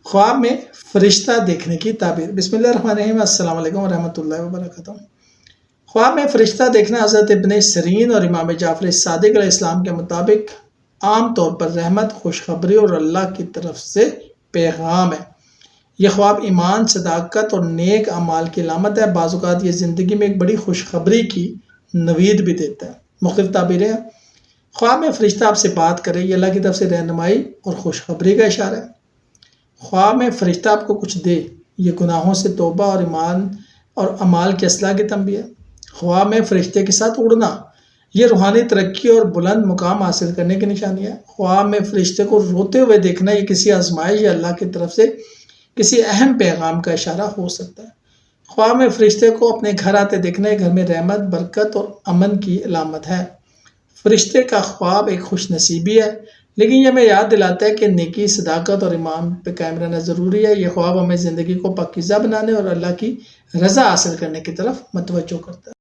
خواب میں فرشتہ دیکھنے کی تعبیر۔ بسم اللہ الرحمن الرحیم، السلام علیکم ورحمۃ اللہ وبرکاتہ۔ خواب میں فرشتہ دیکھنا حضرت ابن سیرین اور امام جعفر صادق علیہ السلام کے مطابق عام طور پر رحمت، خوشخبری اور اللہ کی طرف سے پیغام ہے۔ یہ خواب ایمان، صداقت اور نیک اعمال کی علامت ہے۔ بعض اوقات یہ زندگی میں ایک بڑی خوشخبری کی نوید بھی دیتا ہے۔ مختلف تعبیریں ہیں۔ خواب میں فرشتہ آپ سے بات کرے، یہ اللہ کی طرف سے رہنمائی اور خوشخبری کا اشارہ ہے۔ خواب میں فرشتہ آپ کو کچھ دے، یہ گناہوں سے توبہ اور ایمان اور اعمال کی اصلاح کی تنبیہ ہے۔ خواب میں فرشتے کے ساتھ اڑنا، یہ روحانی ترقی اور بلند مقام حاصل کرنے کی نشانی ہے۔ خواب میں فرشتے کو روتے ہوئے دیکھنا، یہ کسی آزمائش یا اللہ کی طرف سے کسی اہم پیغام کا اشارہ ہو سکتا ہے۔ خواب میں فرشتے کو اپنے گھر آتے دیکھنا، یہ گھر میں رحمت، برکت اور امن کی علامت ہے۔ فرشتے کا خواب ایک خوش نصیبی ہے، لیکن یہ ہمیں یاد دلاتا ہے کہ نیکی، صداقت اور ایمان پہ قائم رہنا ضروری ہے۔ یہ خواب ہمیں زندگی کو پاکیزہ بنانے اور اللہ کی رضا حاصل کرنے کی طرف متوجہ کرتا ہے۔